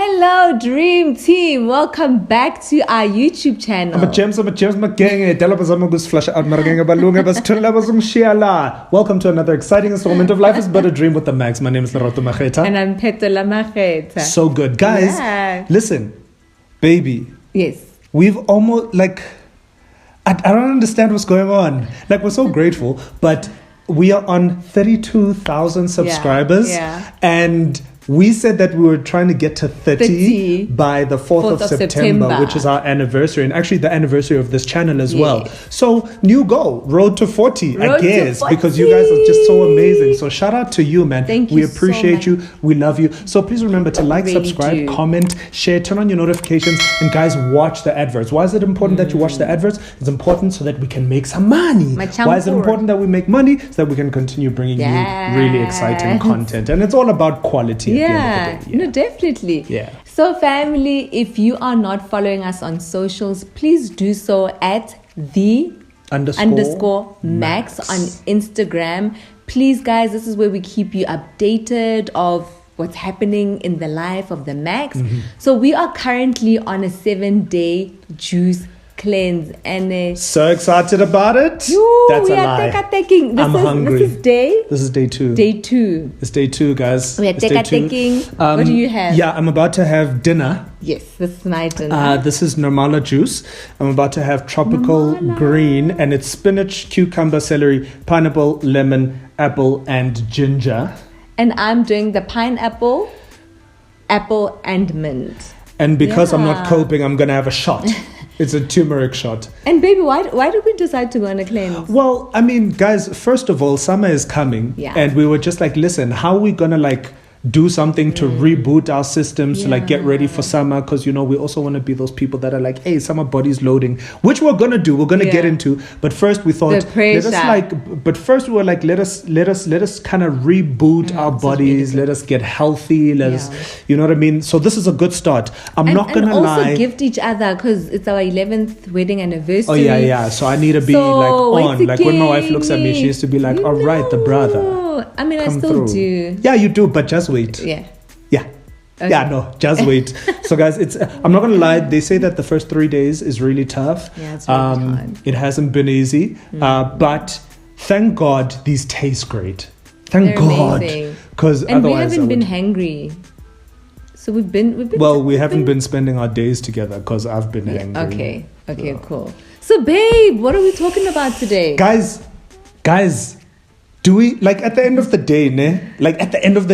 Hello, Dream Team. Welcome back to our YouTube channel. I'm a James McGang. Welcome to another exciting installment of Life is But a Dream with TheMakhs. My name is TheMakhs. And I'm TheMakhs. So good. Guys, listen, baby. Yes. We've almost, I don't understand what's going on. We're so grateful, but we are on 32,000 subscribers. Yeah. And we said that we were trying to get to 30 by the 4th of September, which is our anniversary, and actually the anniversary of this channel as well. So, new goal, road to 40, because you guys are just so amazing. So, shout out to you, man. Thank you. We appreciate you. We love you. So, please remember to subscribe, comment, share, turn on your notifications, and guys, watch the adverts. Why is it important that you watch the adverts? It's important so that we can make some money. Why is it important that we make money? So that we can continue bringing you really exciting content. And it's all about quality. No, definitely. Yeah. So, family, if you are not following us on socials, please do so at the _Makhs on Instagram. Please, guys, this is where we keep you updated of what's happening in the life of the Makhs. So we are currently on a 7-day juice cleanse, and so excited about it. That's a lie. I'm hungry. This is day 2. It's day 2, guys. We are taking. What do you have? Yeah, I'm about to have dinner. Yes, this is my dinner. This is normala juice. I'm about to have tropical green, and it's spinach, cucumber, celery, pineapple, lemon, apple, and ginger. And I'm doing the pineapple, apple, and mint. And because I'm not coping, I'm gonna have a shot. It's a turmeric shot. And baby, why did we decide to go on a cleanse? Well, I mean, guys, first of all, summer is coming. Yeah. And we were just listen, how are we going to do something to reboot our systems to get ready for summer? Because, we also want to be those people that are hey, summer body's loading, which we're going to do. We're going to get into. But first we thought, let us kind of reboot our bodies. Let us get healthy. Let us, you know what I mean? So this is a good start. I'm not going to lie. And also gift each other, because it's our 11th wedding anniversary. Oh, yeah. So I need to be on. When my wife looks at me, she used to be all right, the brother. I mean, I still do. Yeah, you do, but just wait. Yeah. Okay. Yeah, no, just wait. So, guys, I'm not going to lie. They say that the first 3 days is really tough. Yeah, it's really hard. It hasn't been easy. But thank God these taste great. Thank God. Because otherwise we haven't been hangry. So we've been well, we haven't been spending our days together because I've been hangry. Okay, cool. So, babe, what are we talking about today? Guys, do we, at the end of the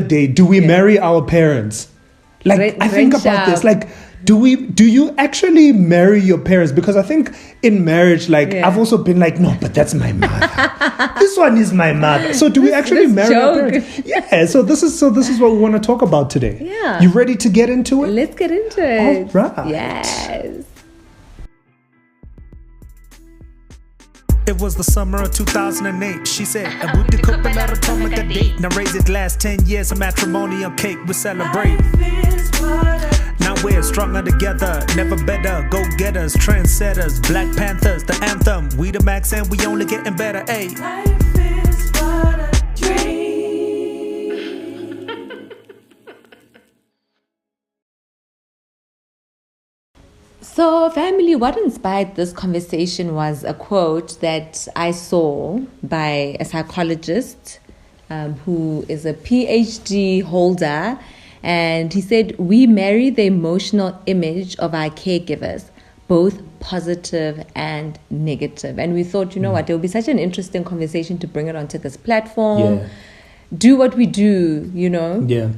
day, do we marry our parents? I think about this, do you actually marry your parents? Because I think in marriage, I've also been no, but that's my mother. This one is my mother. So do we actually marry our parents? Yeah. So this is what we want to talk about today. Yeah. You ready to get into it? Let's get into it. All right. Yes. It was the summer of 2008. She said, a booty couple at a time like a date. Now raise it last 10 years of matrimonial cake. We celebrate. Now we're stronger together. Never better. Go-getters, trendsetters, Black Panthers, the anthem. We the Makhs and we only getting better. Ayy. Life is but a dream. So, family, what inspired this conversation was a quote that I saw by a psychologist who is a PhD holder. And he said, we marry the emotional image of our caregivers, both positive and negative. And we thought, what, it would be such an interesting conversation to bring it onto this platform. Yeah. Do what we do, Yeah.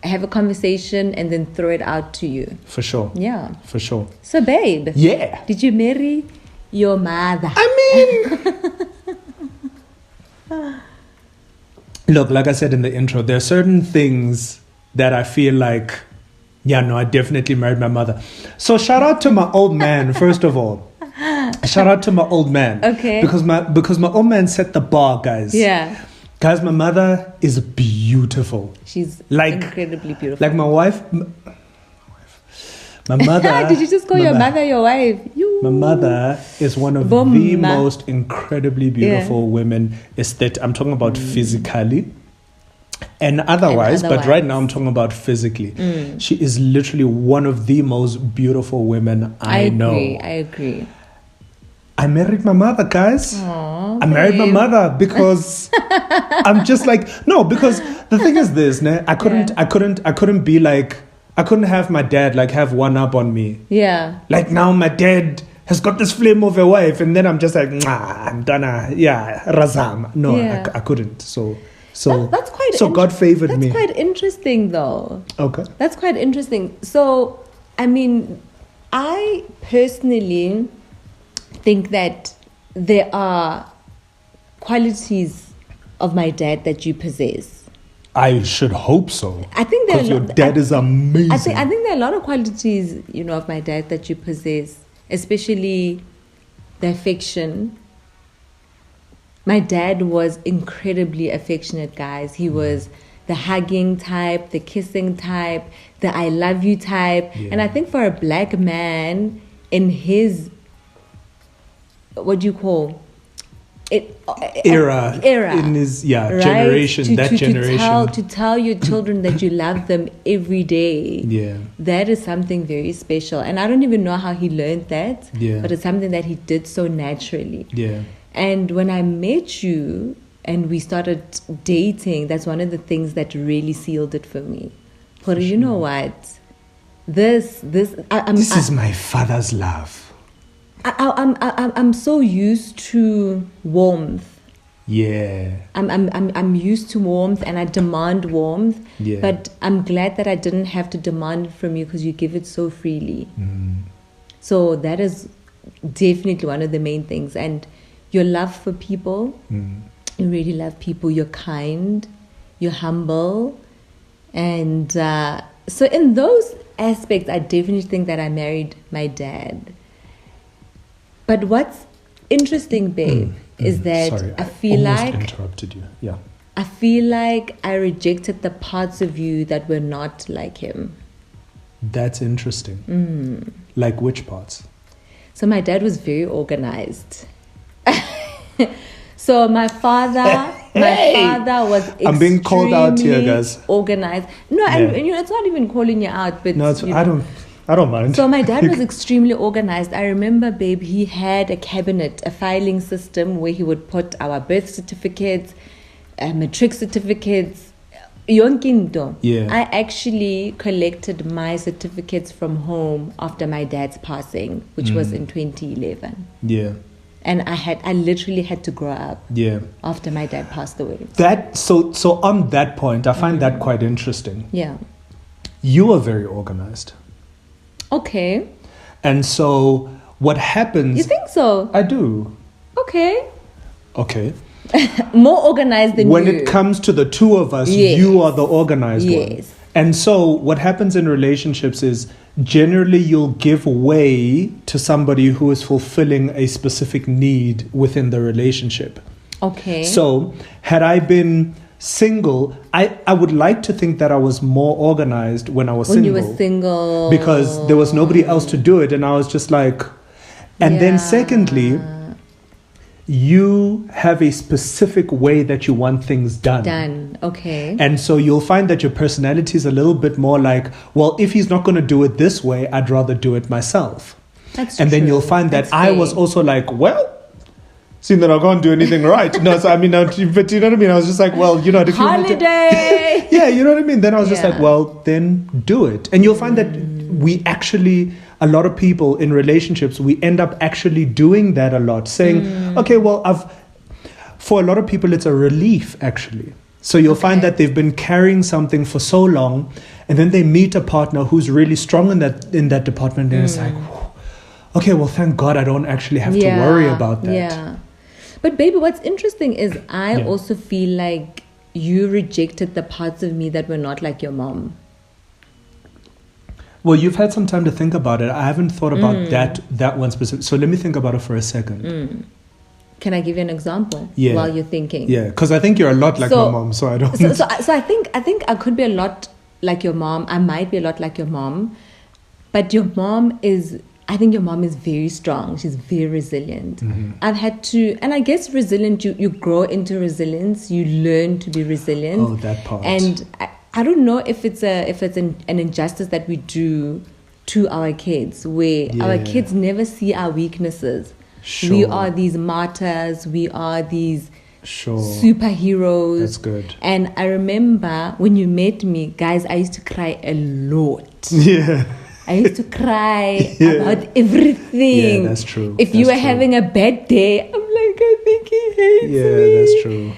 Have a conversation and then throw it out to you. For sure. Yeah. For sure. So, babe. Yeah. Did you marry your mother? Look, like I said in the intro, there are certain things that I feel I definitely married my mother. So shout out to my old man, first of all. Shout out to my old man. Okay. Because my old man set the bar, guys. Yeah. Guys, my mother is beautiful. She's incredibly beautiful. My wife. My mother. Did you just call your mother your wife? My mother is one of the most incredibly beautiful women. I'm talking about physically. And otherwise, but right now I'm talking about physically. She is literally one of the most beautiful women I know. I agree. I married my mother, guys. Aww, I married my mother because I'm just like, no, because the thing is this, I couldn't be like, I couldn't have my dad like have one up on me. Yeah. Like now my dad has got this flame of a wife, and then I'm just like, I'm done. Yeah, Razam. No, Yeah. I couldn't. So that's quite. So God favored me. That's quite interesting, though. Okay. That's quite interesting. So, I mean, I personally think that there are qualities of my dad that you possess. I should hope so. I think because your dad is amazing. I think there are a lot of qualities, of my dad that you possess, especially the affection. My dad was incredibly affectionate, guys. He was the hugging type, the kissing type, the I love you type. Yeah. And I think for a black man in his, what do you call it? Era. In his, right? generation, generation. To tell your children that you love them every day. Yeah. That is something very special. And I don't even know how he learned that. Yeah. But it's something that he did so naturally. Yeah. And when I met you and we started dating, that's one of the things that really sealed it for me. But you know what? This is my father's love. I'm so used to warmth. Yeah. I'm used to warmth and I demand warmth. Yeah. But I'm glad that I didn't have to demand it from you because you give it so freely. So that is definitely one of the main things. And your love for people, you really love people, you're kind, you're humble. And so in those aspects, I definitely think that I married my dad. But what's interesting, babe, is that Sorry, I feel like... interrupted you, yeah. I feel like I rejected the parts of you that were not like him. That's interesting. Like which parts? So my dad was very organized. So my father was extremely I'm being called out here, guys. Organized. No, and it's not even calling you out, but no, I don't mind. So my dad was extremely organized. I remember, babe, he had a cabinet, a filing system where he would put our birth certificates, matric certificates, yonkinto. Yeah. I actually collected my certificates from home after my dad's passing, which was in 2011. Yeah. And I literally had to grow up. Yeah. After my dad passed away. So on that point, I find that quite interesting. Yeah. You are very organized. Okay. And so what happens... You think so? I do. Okay. More organized than when you. When it comes to the two of us, you are the organized one. And so what happens in relationships is generally you'll give way to somebody who is fulfilling a specific need within the relationship. Okay. So had I been single, I would like to think that I was more organized when I was single. When you were single. Because there was nobody else to do it. And I was just like... And then secondly... You have a specific way that you want things done. Okay. And so you'll find that your personality is a little bit more like, well, if he's not going to do it this way, I'd rather do it myself. That's and true. Then you'll find that I was also like, well, seeing that I can't do anything right. No, so I mean, but you know what I mean? I was just like, well, you know, if holiday. Yeah, you know what I mean? Then I was just like, well, then do it. And you'll find that we actually... A lot of people in relationships, we end up actually doing that a lot, saying, okay, well, for a lot of people, it's a relief, actually. So you'll find that they've been carrying something for so long, and then they meet a partner who's really strong in that department, and it's like, okay, well, thank God I don't actually have to worry about that. Yeah. But baby, what's interesting is I also feel like you rejected the parts of me that were not like your mom. Well, you've had some time to think about it. I haven't thought about that one specific. So let me think about it for a second. Can I give you an example while you're thinking? Yeah, because I think you're a lot like my mom, so I don't... So I think I could be a lot like your mom. I might be a lot like your mom. But your mom is I think your mom is very strong. She's very resilient. I've had to, and I guess resilient, you grow into resilience. You learn to be resilient. Oh, that part. And I don't know if it's an injustice that we do to our kids, where our kids never see our weaknesses. Sure. We are these martyrs. We are these Sure. superheroes. That's good. And I remember when you met me, guys, I used to cry a lot. Yeah. I used to cry about everything. Yeah, that's true. If you were having a bad day, I'm like, I think he hates me. Yeah, that's true.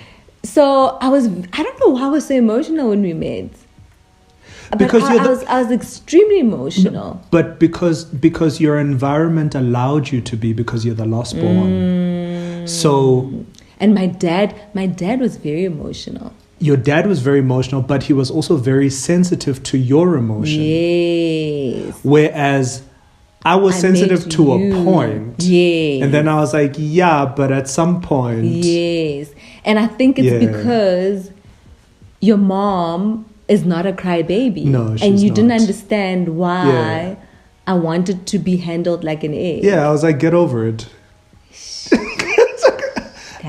So I don't know why I was so emotional when we met. Because I was extremely emotional. But because your environment allowed you to be, because you're the last born. So. And my dad was very emotional. Your dad was very emotional, but he was also very sensitive to your emotion. Yes. Whereas I was sensitive to a point. Yes. And then I was like, yeah, but at some point. Yes. And I think it's because your mom is not a crybaby. No, she's and you not. didn't understand why I wanted to be handled like an egg. Yeah, I was like, get over it.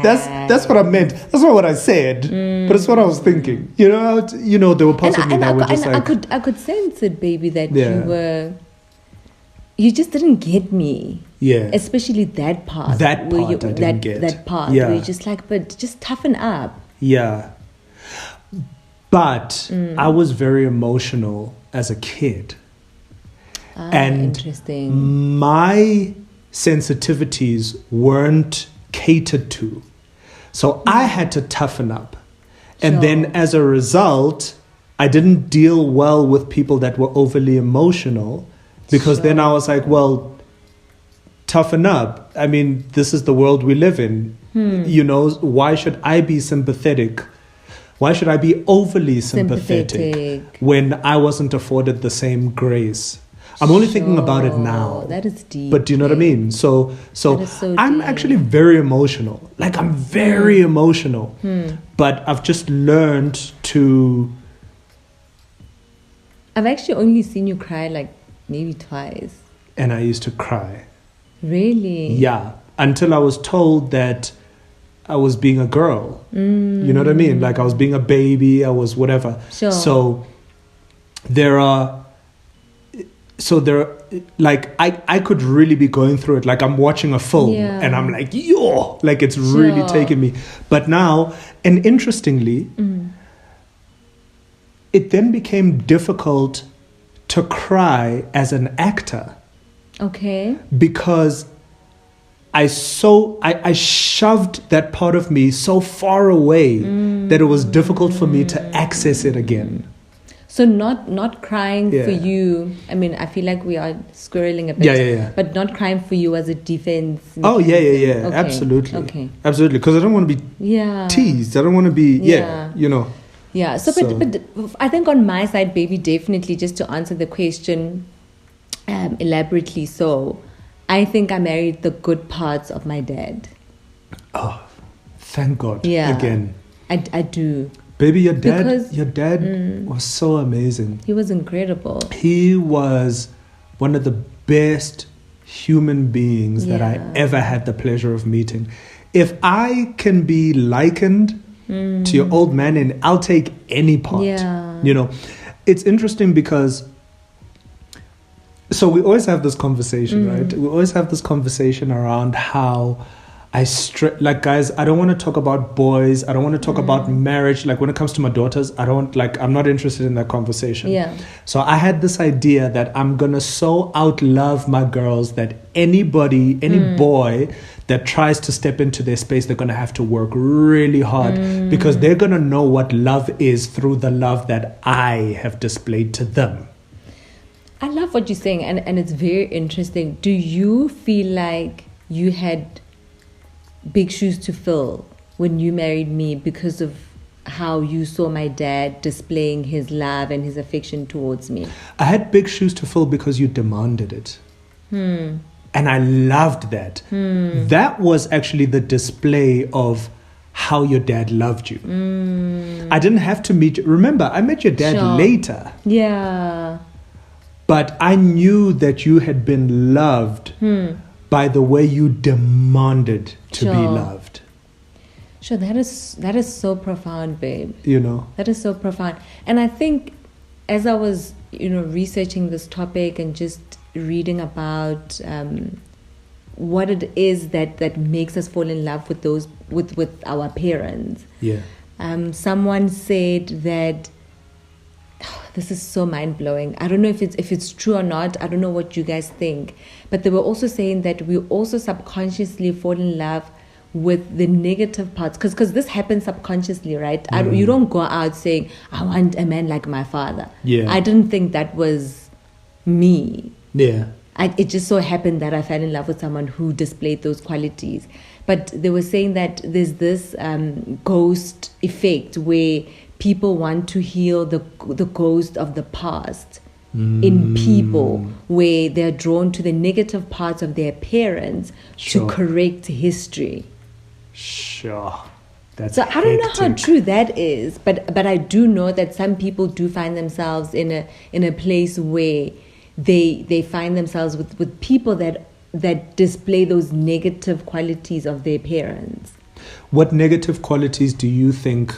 That's what I meant. That's not what I said, but it's what I was thinking. There were parts of me that were just like... I could sense it, baby, that you just didn't get me. Yeah. Especially that part. I didn't get. That part Yeah. where you're just like, but just toughen up. Yeah. But I was very emotional as a kid. And interesting. My sensitivities weren't catered to. So I had to toughen up. And then as a result, I didn't deal well with people that were overly emotional, because then I was like, well, toughen up. I mean, this is the world we live in. Why should I be sympathetic? Why should I be overly sympathetic when I wasn't afforded the same grace? I'm only thinking about it now. That is deep. But do you know what I mean? So I'm deep. actually very emotional. Like, I'm very emotional. But I've just learned to... I've actually only seen you cry like maybe twice. And I used to cry. Really? Yeah. Until I was told that I was being a girl. You know what I mean? Like, I was being a baby. I was whatever. Sure. So like, I could really be going through it. Like, I'm watching a film and I'm like, yo, like, it's really taking me. But now, and interestingly, it then became difficult to cry as an actor. Okay. Because I shoved that part of me so far away that it was difficult for me to access it again. So not crying for you. I mean, I feel like we are squirreling a bit. Yeah. But not crying for you as a defense. Oh, yeah. Okay. Absolutely. Okay. Absolutely. Because I don't want to be teased. I don't want to be, Yeah. So, but I think on my side, baby, definitely, just to answer the question elaborately, so I think I married the good parts of my dad. Oh, thank God. Yeah. Again. I do. Baby, your dad was so amazing. He was incredible. He was one of the best human beings that I ever had the pleasure of meeting. If I can be likened to your old man, and I'll take any part. Yeah. It's interesting because... So we always have this conversation, right? We always have this conversation around how like, guys, I don't want to talk about boys. I don't want to talk about marriage. Like, when it comes to my daughters, I'm not interested in that conversation. Yeah. So I had this idea that I'm going to so outlove my girls that any boy that tries to step into their space, they're going to have to work really hard because they're going to know what love is through the love that I have displayed to them. I love what you're saying, and it's very interesting. Do you feel like you had big shoes to fill when you married me because of how you saw my dad displaying his love and his affection towards me? I had big shoes to fill because you demanded it. And I loved that. That was actually the display of how your dad loved you. I didn't have to meet you. Remember, I met your dad later. Yeah. But I knew that you had been loved by the way you demanded to be loved. Sure, that is so profound, babe. You know? That is so profound. And I think as I was, researching this topic and just reading about what it is that makes us fall in love with those with our parents. Yeah. Someone said that this is so mind-blowing. I don't know if it's true or not. I don't know what you guys think. But they were also saying that we also subconsciously fall in love with the negative parts. Because this happens subconsciously, right? You don't go out saying, I want a man like my father. Yeah. I didn't think that was me. Yeah. It just so happened that I fell in love with someone who displayed those qualities. But they were saying that there's this ghost effect where people want to heal the ghost of the past in people, where they're drawn to the negative parts of their parents to correct history. Sure. That's so I don't know how true that is, but I do know that some people do find themselves in a place where they find themselves with people that display those negative qualities of their parents. What negative qualities do you think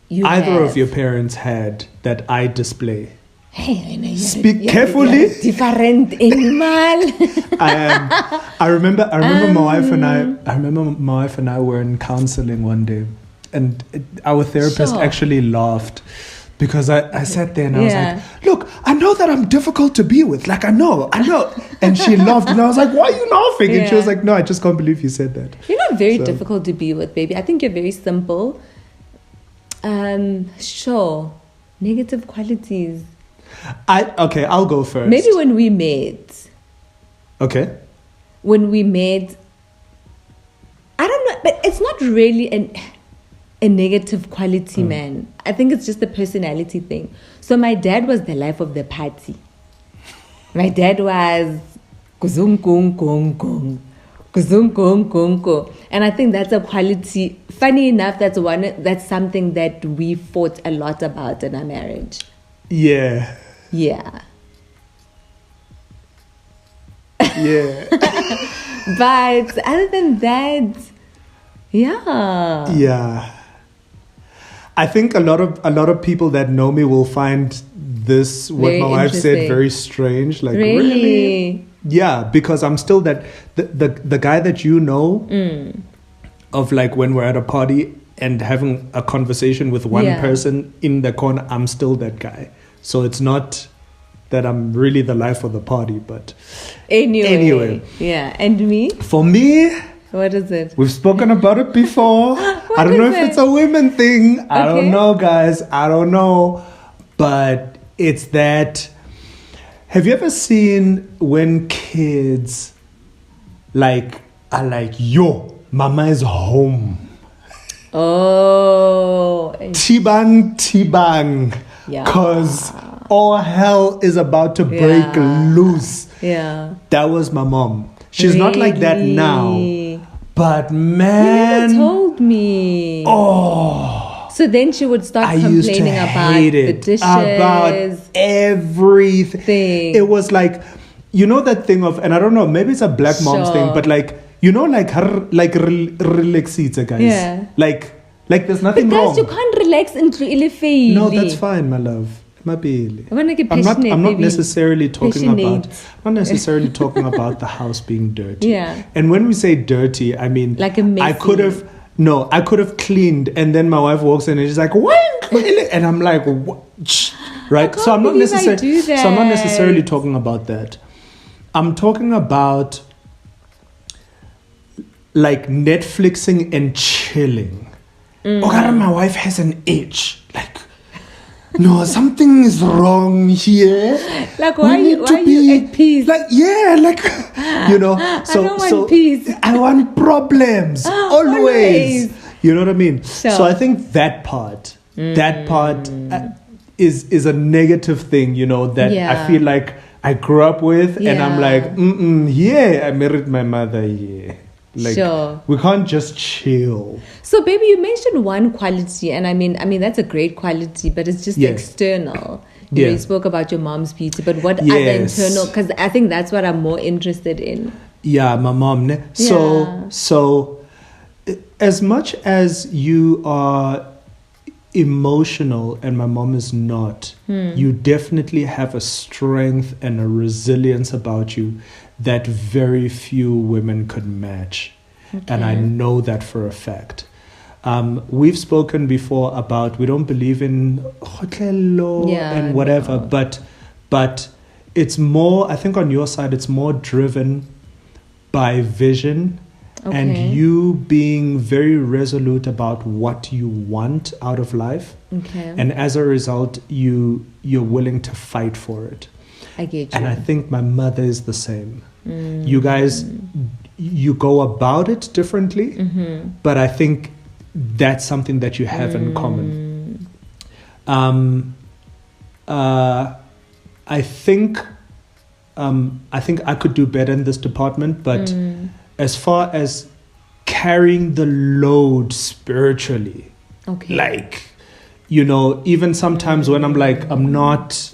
either of your parents had that I display? Hey, Speak carefully. Different animal. I remember my wife and I remember my wife and I were in counseling one day, and our therapist actually laughed. Because I sat there and I was like, look, I know that I'm difficult to be with. Like, I know. And she laughed. And I was like, why are you laughing? And she was like, no, I just can't believe you said that. You're not very difficult to be with, baby. I think you're very simple. Sure. Negative qualities. I'll go first. Maybe when we met. Okay. When we met, I don't know, but it's not really a negative quality, man. I think it's just a personality thing. So my dad was the life of the party. My dad was kuzung kung kung kung, kuzung kung kung kung, and I think that's a quality. Funny enough, that's something that we fought a lot about in our marriage. Yeah. Yeah. Yeah. But other than that, yeah. Yeah. I think a lot of people that know me will find this, what very my wife said, very strange. Like, really? Yeah, because I'm still that the guy that you know of, like, when we're at a party and having a conversation with one person in the corner, I'm still that guy. So it's not that I'm really the life of the party, but anyway. Yeah, and me? For me, what is it? We've spoken about it before. I don't know if it's a women thing. Okay. I don't know, guys. I don't know. But it's that. Have you ever seen when kids are like, yo, mama is home? Oh. Tibang. Yeah. Because all hell is about to break loose. Yeah. That was my mom. She's not like that now. But man, you never told me. Oh, so then she would start complaining about the dishes, about everything. It was like, that thing of, and I don't know, maybe it's a black mom's thing, but like, relaxita, guys. Yeah. Like there's nothing but wrong. Guys, you can't relax into ilefeili. No, that's fine, my love. I'm not necessarily talking about the house being dirty. Yeah. And when we say dirty, I mean, like a messy. I could have cleaned, and then my wife walks in and she's like, "What?" And I'm like, what? Right? So I'm not necessarily talking about that. I'm talking about like Netflixing and chilling. My wife has an itch. Like, no, something is wrong here. Like, why are you at peace? Like, yeah, like, So, I don't want peace. I want problems. Always. You know what I mean? So I think that part is a negative thing, that I feel like I grew up with, and I'm like, I married my mother, Like, we can't just chill. So, baby, you mentioned one quality, and I mean that's a great quality, but it's just external. You know, you spoke about your mom's beauty, but what other internal? Because I think that's what I'm more interested in. Yeah, my mom. Ne? So as much as you are emotional and my mom is not, you definitely have a strength and a resilience about you that very few women could match. Okay. And I know that for a fact. We've spoken before about we don't believe in hotlelo and whatever, but it's more, I think on your side, it's more driven by vision and you being very resolute about what you want out of life. Okay. And as a result, you're willing to fight for it. I get you. And I think my mother is the same. You guys, you go about it differently, but I think that's something that you have in common. I think I could do better in this department, but as far as carrying the load spiritually, like, you know, even sometimes when I'm like, I'm not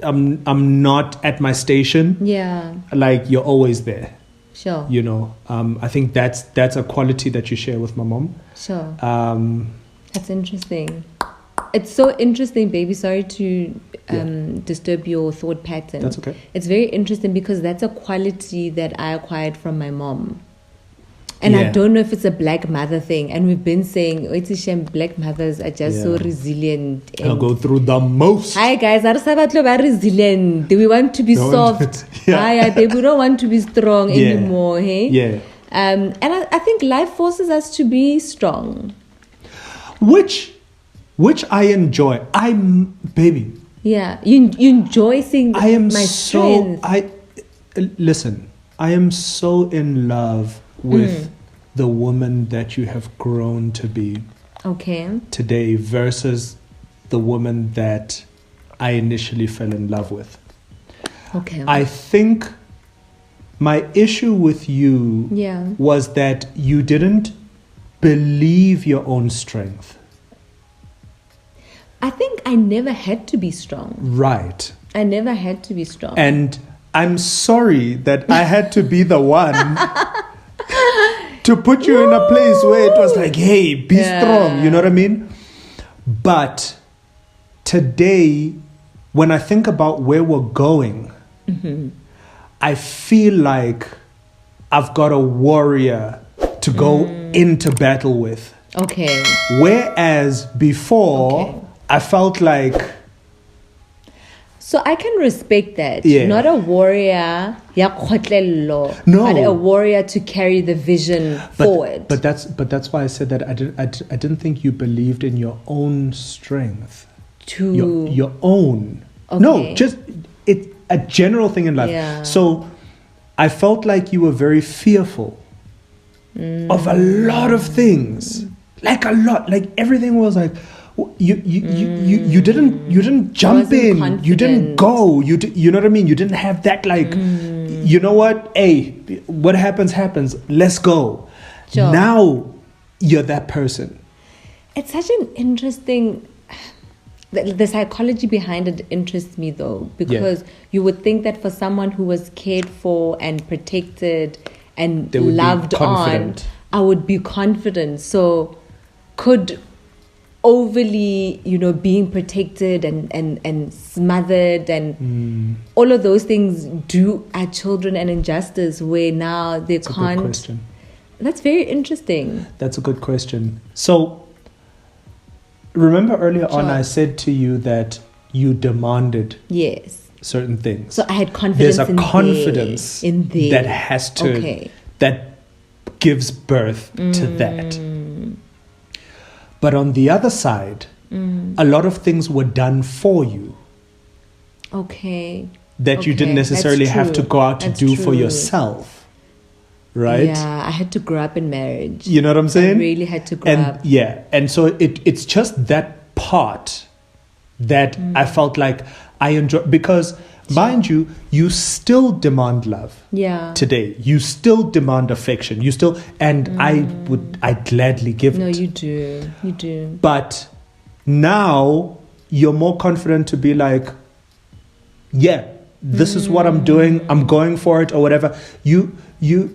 at my station. Yeah. Like, you're always there. Sure. You know, I think that's a quality that you share with my mom. Sure. That's interesting. It's so interesting, baby. Sorry to disturb your thought pattern. That's okay. It's very interesting because that's a quality that I acquired from my mom. And I don't know if it's a black mother thing. And we've been saying, black mothers are just so resilient. I'll go through the most. Hi guys, are resilient. Do we want to be soft? Baby, we don't want to be strong anymore. Hey? Yeah. And I think life forces us to be strong. Which I enjoy. Baby. Yeah. You enjoy seeing my strength. Listen, I am so in love with the woman that you have grown to be today versus the woman that I initially fell in love with. Okay. I think my issue with you was that you didn't believe your own strength. I think I never had to be strong. Right. I never had to be strong. And I'm sorry that I had to be the one to put you in a place where it was like, hey, be strong. You know what I mean? But today, when I think about where we're going, I feel like I've got a warrior to go into battle with. Okay. Whereas before, I felt like... So I can respect that. Not a warrior, no, but a warrior to carry the vision forward. But that's why I said that I didn't think you believed in your own strength. Your own. Okay. No, just it's a general thing in life. Yeah. So I felt like you were very fearful of a lot of things. Like a lot. Like everything was like... You didn't jump in. Confident. You didn't go. You know what I mean? You didn't have that like, you know what? Hey, what happens. Let's go. Sure. Now you're that person. It's such an interesting. The psychology behind it interests me though, because you would think that for someone who was cared for and protected and loved on, I would be confident. So could overly, being protected and smothered and all of those things do our children an injustice where now they can't. That's a good question. That's very interesting. That's a good question. So remember earlier on I said to you that you demanded certain things. So I had confidence. There's a confidence in there that has to that gives birth to that. But on the other side, a lot of things were done for you. Okay. That you didn't necessarily have to go out to do for yourself. Right? Yeah, I had to grow up in marriage. You know what I'm saying? I really had to grow up. Yeah. And so it's just that part that I felt like I enjoy. Because, mind you, you still demand love. Yeah. Today. You still demand affection. You still... And I'd gladly give it. No, you do. You do. But now you're more confident to be like, yeah, this is what I'm doing, I'm going for it or whatever.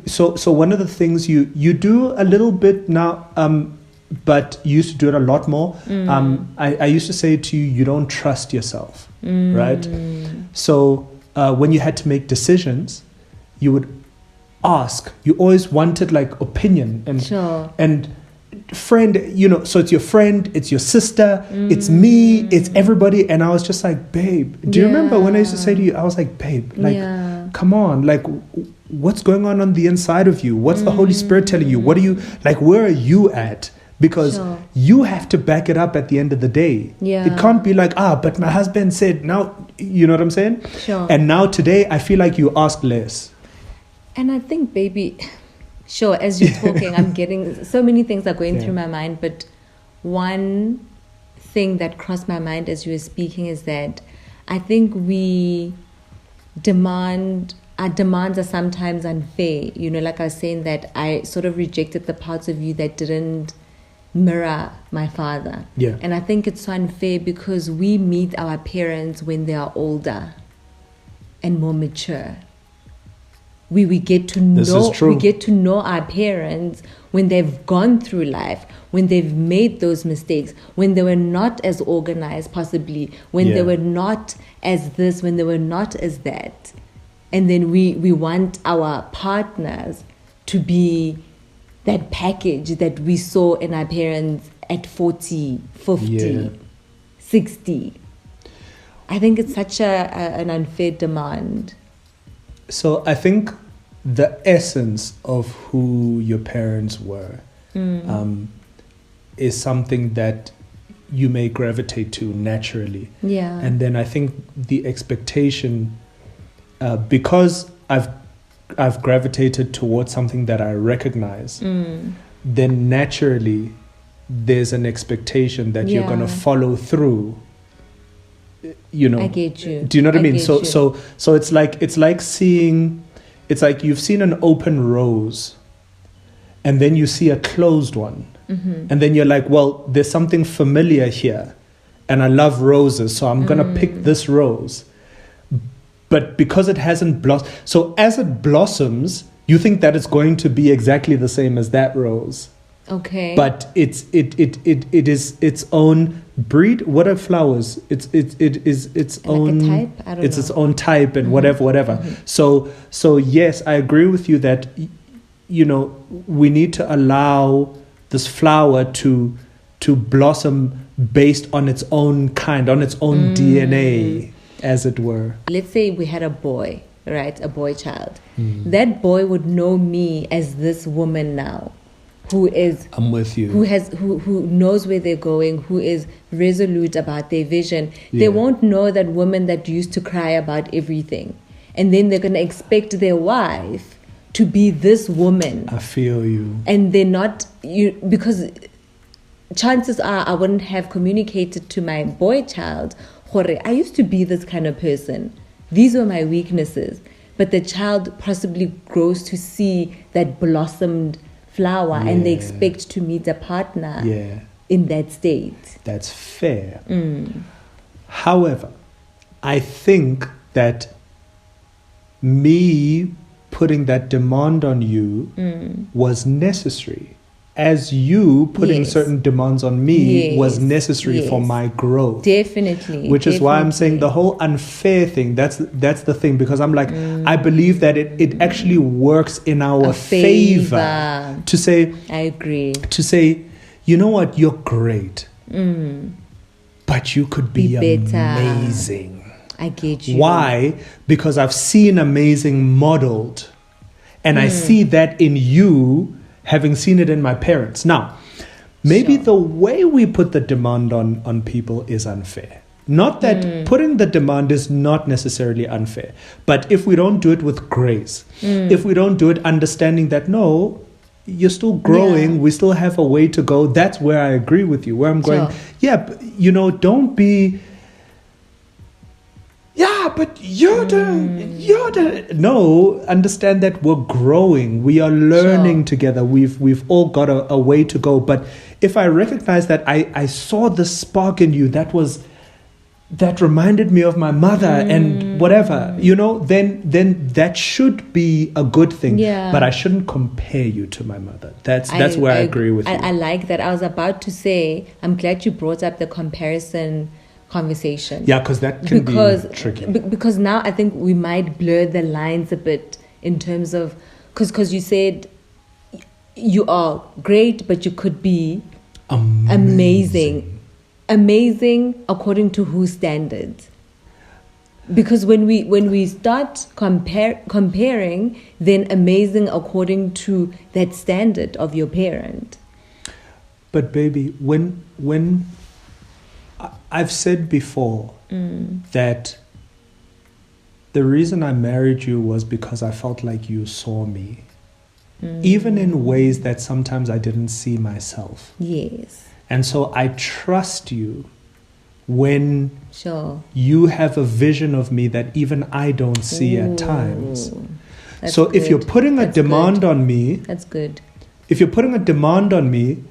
So one of the things you do a little bit now, but you used to do it a lot more. I used to say to you, you don't trust yourself, right? So when you had to make decisions, you would ask. You always wanted like opinion and friend, so it's your friend, it's your sister, it's me, it's everybody. And I was just like, babe, do you remember when I used to say to you, I was like, babe, like, come on, like, what's going on the inside of you? What's the Holy Spirit telling you? What are you, like, where are you at? Because you have to back it up at the end of the day. It can't be like, but my husband said, now, you know what I'm saying? And now today, I feel like you ask less. And I think, baby, as you're talking, I'm getting so many things are going through my mind. But one thing that crossed my mind as you were speaking is that I think our demands are sometimes unfair. Like I was saying, that I sort of rejected the parts of you that didn't mirror my father. And I think it's so unfair because we meet our parents when they are older and more mature. We get to know our parents when they've gone through life, when they've made those mistakes, when they were not as organized possibly, when they were not as this, when they were not as that. And then we want our partners to be that package that we saw in our parents at 40, 50, 60. I think it's such an unfair demand. So I think the essence of who your parents were is something that you may gravitate to naturally. And then I think the expectation, because I've gravitated towards something that I recognize, then naturally there's an expectation that you're going to follow through. I get you. Do you know what I mean? So it's like seeing, it's like you've seen an open rose and then you see a closed one. And then you're like, well, there's something familiar here and I love roses, so I'm going to pick this rose. But because it hasn't blossomed, so as it blossoms, you think that it's going to be exactly the same as that rose. Okay. But it is its own breed. What are flowers? It is its like own type. I don't know. Its own type and whatever. So yes, I agree with you that we need to allow this flower to blossom based on its own kind, on its own DNA, as it were. Let's say we had a boy, right? A boy child. That boy would know me as this woman now. I'm with you. Who knows where they're going, who is resolute about their vision. They won't know that woman that used to cry about everything. And then they're going to expect their wife to be this woman. I feel you. And they're not, because chances are I wouldn't have communicated to my boy child, I used to be this kind of person. These were my weaknesses. But the child possibly grows to see that blossomed flower and they expect to meet a partner in that state. That's fair. However, I think that me putting that demand on you was necessary. As you putting certain demands on me was necessary for my growth. Definitely. Which is why I'm saying the whole unfair thing, that's the thing, because I'm like, I believe that it actually works in our favor to say, I agree. To say, you know what, you're great, but you could be amazing. I get you. Why? Because I've seen amazing modeled, and I see that in you, having seen it in my parents. Now, maybe the way we put the demand on people is unfair. Not that putting the demand is not necessarily unfair, but if we don't do it with grace, if we don't do it understanding that, no, you're still growing, we still have a way to go, that's where I agree with you, where I'm going, don't be, but you're the no, understand that we're growing, we are learning together, we've all got a way to go. But if I recognize that I saw the spark in you that was that reminded me of my mother and whatever, then that should be a good thing. Yeah. But I shouldn't compare you to my mother. That's where I agree with you. I like that. I was about to say, I'm glad you brought up the comparison conversation. Yeah, because that can be tricky. Because now I think we might blur the lines a bit in terms of, because you said you are great, but you could be amazing according to whose standards? Because when we start comparing, then amazing according to that standard of your parent. But baby, when I've said before that the reason I married you was because I felt like you saw me, even in ways that sometimes I didn't see myself. Yes. And so I trust you when Sure. you have a vision of me that even I don't see at times. That's So if good. you're putting a That's demand good. on me, That's good. if you're putting a demand on me,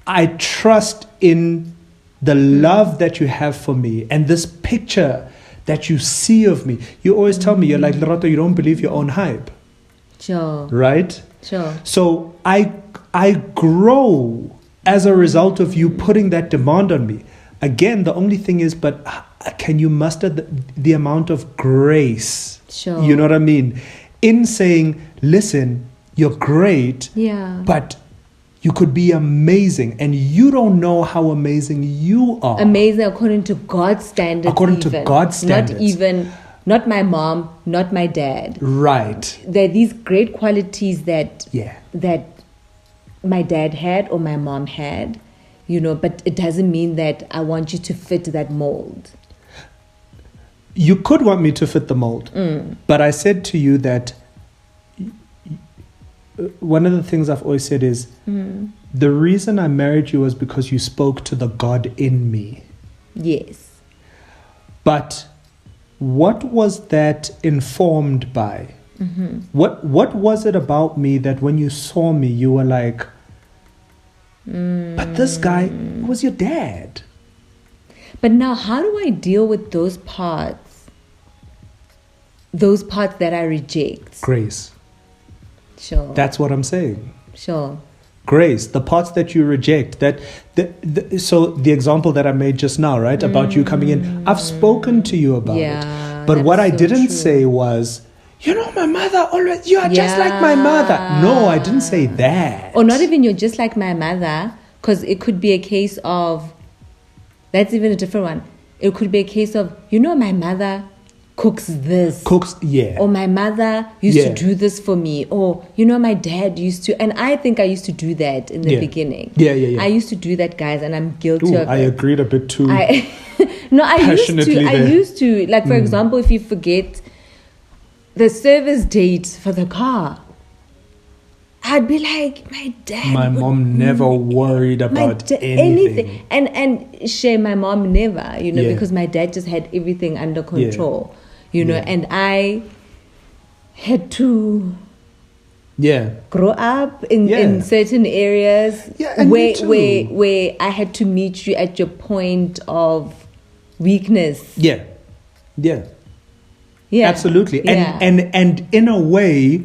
I trust in the love that you have for me and this picture that you see of me. You always tell me, you're like, Lerato, you don't believe your own hype, Sure. right? Sure. So I grow as a result of you putting that demand on me. Again, the only thing is, but can you muster the amount of grace? Sure. You know what I mean? In saying, listen, you're great, Yeah. but you could be amazing, and you don't know how amazing you are. Amazing according to God's standards. According to God's standards. Not my mom, not my dad. Right. There are these great qualities that Yeah. my dad had or my mom had, but it doesn't mean that I want you to fit that mold. You could want me to fit the mold, but I said to you that one of the things I've always said is the reason I married you was because you spoke to the God in me. Yes. But what was that informed by? What was it about me that when you saw me, you were like, but this guy was your dad? But now, how do I deal with those parts? Those parts that I reject. Grace. Sure. That's what I'm saying. Sure. Grace, the parts that you reject. So the example that I made just now, right, about you coming in, I've spoken to you about it. But what I didn't say was, my mother always, you are just like my mother. No, I didn't say that. Or not even you're just like my mother, because it could be a case of, that's even a different one. It could be a case of, my mother cooks this. Yeah. Or my mother used to do this for me. Or, my dad used to. And I think I used to do that in the beginning. Yeah. I used to do that, guys, and I'm guilty of it. I agreed a bit too. I used to. Like, for example, if you forget the service date for the car, I'd be like, my dad. My mom never worried about anything. And my mom never, because my dad just had everything under control, and I had to grow up in certain areas where I had to meet you at your point of weakness. Yeah. Absolutely. Yeah. And in a way,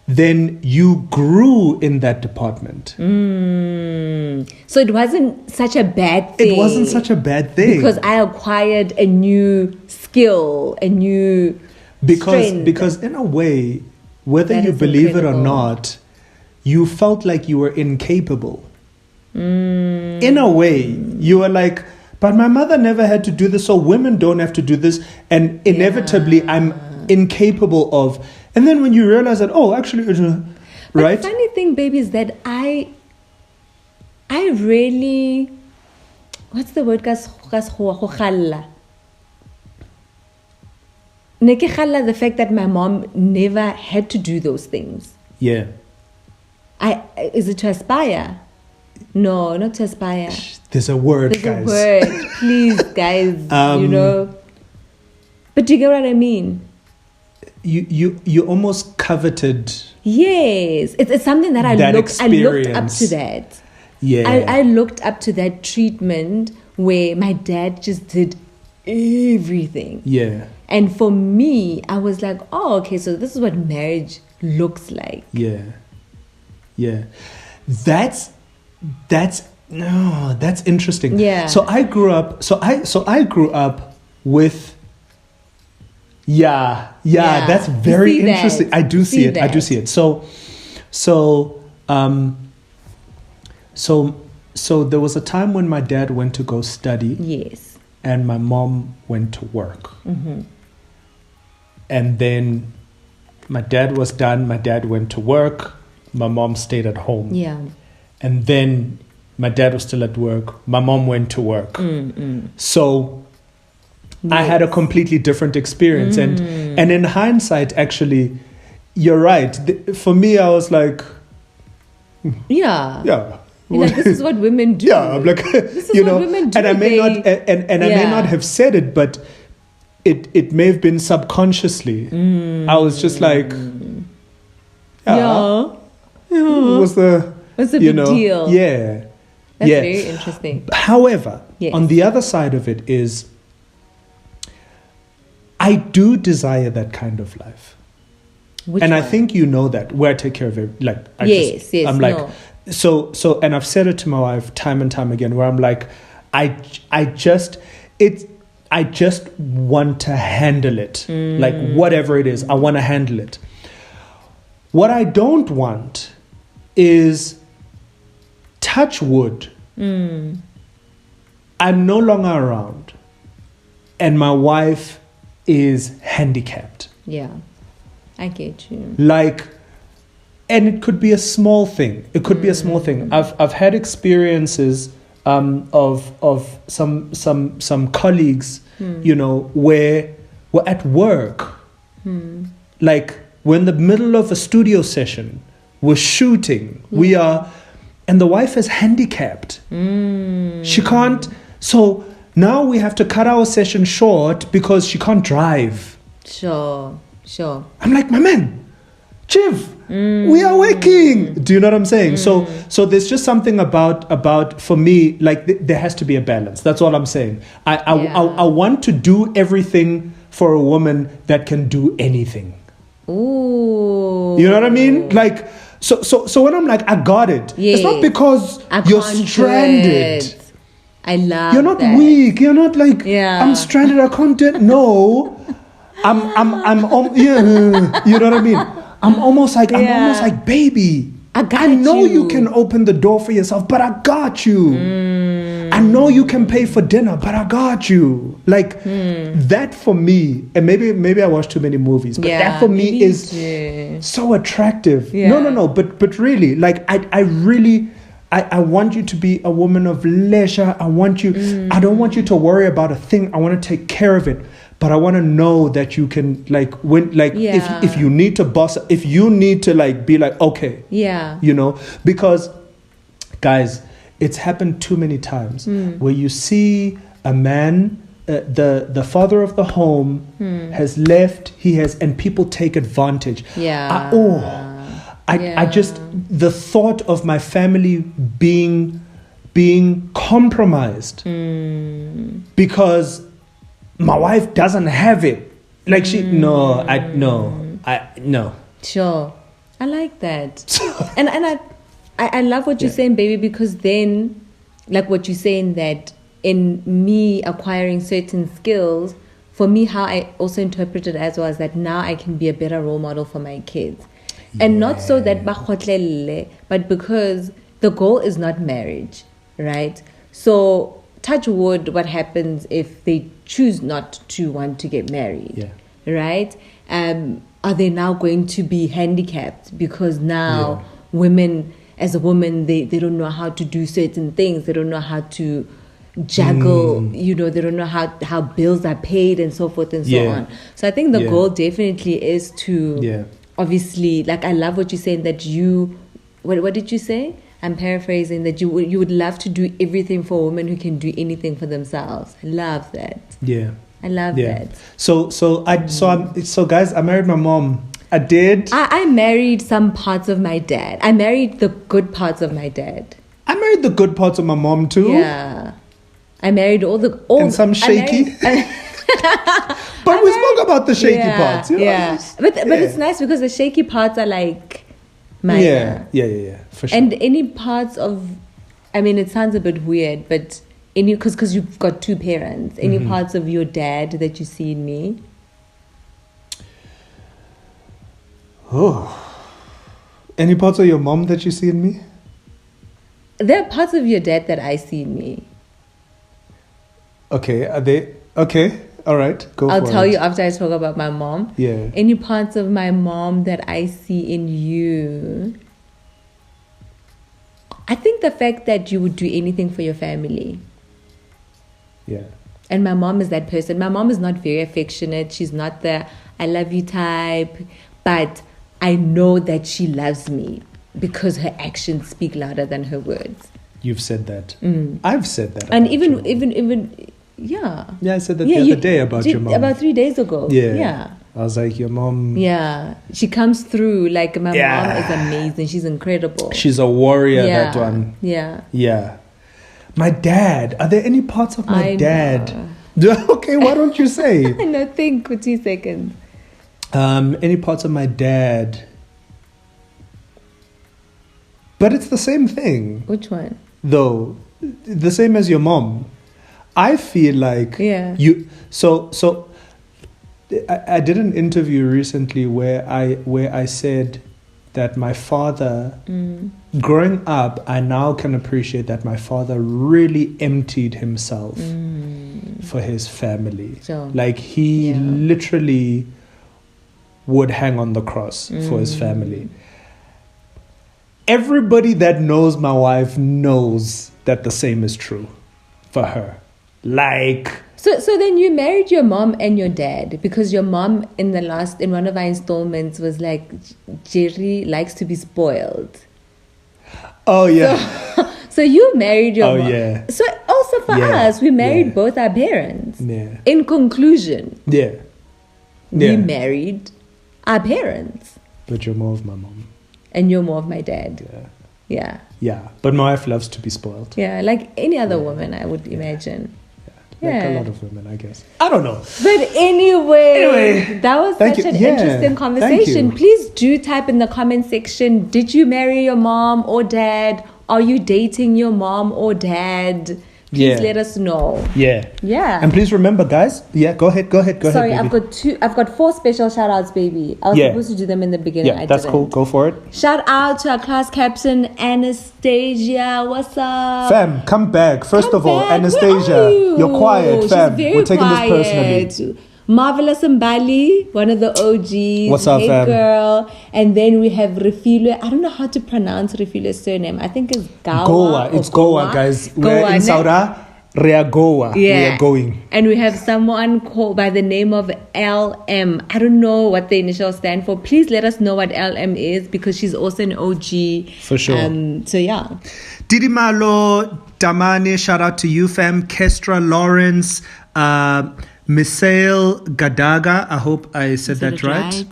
then you grew in that department. So it wasn't such a bad thing. It wasn't such a bad thing. Because I acquired a new skill, a new strength. Because in a way, whether you believe it or not, you felt like you were incapable. In a way, you were like, but my mother never had to do this, so women don't have to do this. And inevitably, I'm incapable of. And then when you realize that, actually, right? The funny thing, baby, is that I really, what's the word? The fact that my mom never had to do those things. Yeah. Is it to aspire? No, not to aspire. There's a word, There's guys. a word. Please, guys, But do you get what I mean? You almost coveted. Yes. It's something that I looked up to that. Yeah. I looked up to that treatment where my dad just did everything. Yeah. And for me, I was like, oh, okay, so this is what marriage looks like. Yeah. Yeah. That's interesting. Yeah. So I grew up with that's very interesting. That. I do see it. So there was a time when my dad went to go study. Yes. And my mom went to work. Mm-hmm. And then my dad was done. My dad went to work. My mom stayed at home. Yeah. And then my dad was still at work. My mom went to work. So I had a completely different experience. And in hindsight, actually, you're right. For me, I was like, yeah. You're like, this is what women do. Yeah, I'm like, this is what women do. And I may not, and I may not have said it, but it may have been subconsciously. I was just like, what's the big deal? Yeah. That's very interesting. However, on the other side of it is, I do desire that kind of life. Which one? I think you know that, where I take care of it. Like, I'm like, so, and I've said it to my wife time and time again, where I'm like, I just want to handle it. Like, whatever it is, I want to handle it. What I don't want is, touch wood, I'm no longer around and my wife is handicapped. Yeah, I get you. Like, and it could be a small thing. It could be a small thing. I've had experiences of some colleagues, where we're at work, like we're in the middle of a studio session, we're shooting, we are, and the wife is handicapped. She can't. So now we have to cut our session short because she can't drive. Sure. I'm like, my man, Chiv, we are working. Do you know what I'm saying? So there's just something about for me, like there has to be a balance. That's all I'm saying. I want to do everything for a woman that can do anything. Ooh. You know what I mean? Like, so when I'm like, I got it. Yes. It's not because you're stranded. I love You're not that. weak. You're not like, I'm stranded. I can't do it. No. You know what I mean? I'm almost like, baby. I know you can open the door for yourself, but I got you. I know you can pay for dinner, but I got you. Like that for me, and maybe I watch too many movies, but that for me is so attractive. Yeah. No, but really, like I want you to be a woman of leisure. I don't want you to worry about a thing. I want to take care of it. But I want to know that you can, like, if you need to boss, if you need to, like, be like, okay. Yeah. Because, guys, it's happened too many times where you see a man, the father of the home has left, and people take advantage. Yeah. I just, the thought of my family being compromised because my wife doesn't have it. Like no. Sure. I like that. and I love what you're saying, baby, because then, like what you're saying, that in me acquiring certain skills, for me, how I also interpret it as was that now I can be a better role model for my kids. And not so that but because the goal is not marriage, right? So touch wood, what happens if they choose not to want to get married, right? Are they now going to be handicapped because now women, as a woman, they don't know how to do certain things. They don't know how to juggle, they don't know how bills are paid and so forth and so on. So I think the goal definitely is to obviously, like, I love what you're saying, that what did you say? I'm paraphrasing, that you would love to do everything for a woman who can do anything for themselves. I love that. Yeah. I love that. So guys, I married my mom. I did. I married some parts of my dad. I married the good parts of my dad. I married the good parts of my mom too. Yeah. I married and some shaky. But we spoke about the shaky parts. You know? Yeah. But it's nice because the shaky parts are like minor. Yeah. For sure. And any parts of, I mean, it sounds a bit weird, but because you've got two parents, any parts of your dad that you see in me? Oh. Any parts of your mom that you see in me? There are parts of your dad that I see in me. Okay, are they? Okay, all right, I'll tell you after I talk about my mom. Yeah. Any parts of my mom that I see in you? I think the fact that you would do anything for your family. Yeah. And my mom is that person. My mom is not very affectionate. She's not the I love you type. But I know that she loves me because her actions speak louder than her words. You've said that. I've said that. And even yeah. Yeah, I said that the other day about your mom. About 3 days ago. Yeah. I was like, your mom. Yeah. She comes through. Like, my mom is amazing. She's incredible. She's a warrior, that one. Yeah. Yeah. My dad. Are there any parts of my dad? Okay, why don't you say? No, think for 2 seconds. Any parts of my dad? But it's the same thing. Which one? Though, the same as your mom. I feel like you. So, I did an interview recently where I said that my father, growing up, I now can appreciate that my father really emptied himself for his family. Sure. Like he literally would hang on the cross for his family. Everybody that knows my wife knows that the same is true for her. Like, so then you married your mom and your dad because your mom in one of our installments was like, Jerry likes to be spoiled. Oh yeah. So you married your mom. Oh yeah. So also for us, we married both our parents. Yeah. In conclusion. Yeah. We married our parents. But you're more of my mom. And you're more of my dad. Yeah. Yeah. But my wife loves to be spoiled. Yeah, like any other woman, I would imagine. Like a lot of women, I guess. I don't know. But anyway, that was such an interesting conversation. Please do type in the comment section, did you marry your mom or dad? Are you dating your mom or dad? Please let us know. Yeah. And please remember, guys. Yeah, go ahead. Sorry, baby. I've got 4 special shout outs, baby. I was supposed to do them in the beginning. Yeah, that's cool. Go for it. Shout out to our class captain, Anastasia. What's up? Fam, come back. First of all, Anastasia, you're quiet, fam. We're taking this personally. Marvelous Mbali, one of the OGs. What's up, fam? Girl. And then we have Refilwe. I don't know how to pronounce Refilwe's surname. I think it's Goa. It's Goa, guys. We're in Saudi Goa. Yeah. We are going. And we have someone called by the name of LM. I don't know what the initials stand for. Please let us know what LM is because she's also an OG. For sure. So yeah. Didi Malo, Damane, shout out to you, fam. Kestra Lawrence, Misael Gadaga, I hope I said that right.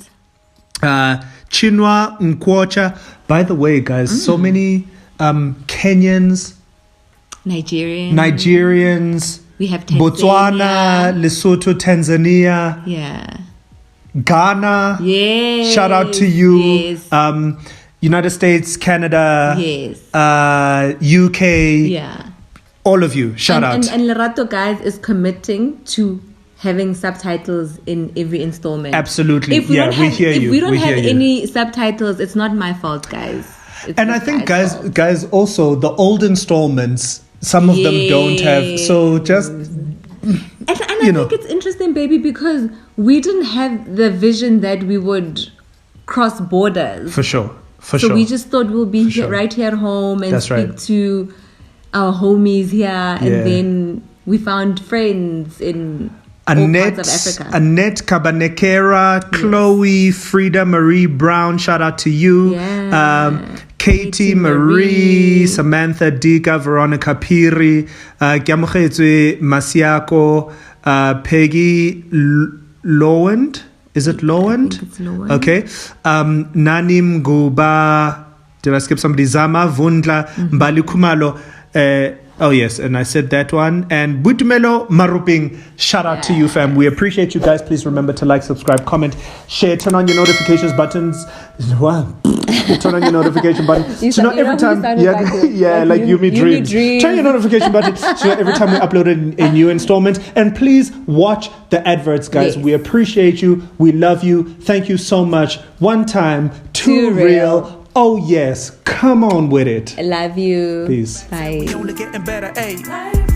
Chinua Nkwocha. By the way, guys, so many Kenyans, Nigerians, we have Botswana, Lesotho, Tanzania, Ghana. Yes. Shout out to you. Yes. United States, Canada, UK. Yeah. All of you. Shout out. And Lerato, guys, is committing to having subtitles in every installment. Absolutely. If we hear you. If we don't have any subtitles, it's not my fault, guys. And I think, guys, also the old installments, some of them don't have. So just, and I think it's interesting, baby, because we didn't have the vision that we would cross borders. For sure. So we just thought we'll be right here at home and speak to our homies here, and then we found friends in Annette, all parts of Africa. Annette Kabanekera, Chloe, Frida Marie Brown, shout out to you. Katie Marie, Samantha Dika, Veronica Piri, Gyamukhetwe Masiako, Peggy Lowend. Is it Lowend? It's Lowend. Okay. Nanim Guba. Did I skip somebody? Zama Vundla, Mbali Kumalo. Oh, yes. And I said that one. And Butumelo Maruping, shout out to you, fam. We appreciate you guys. Please remember to like, subscribe, comment, share, turn on your notifications buttons. Wow. Turn on your notification button. So not every time. Yeah, like Yumi Dreams. Turn your notification button. So every time we upload a new installment. And please watch the adverts, guys. Yes. We appreciate you. We love you. Thank you so much. One time, too real. Oh, yes. Come on with it. I love you. Peace. Bye. We only getting better, ayy.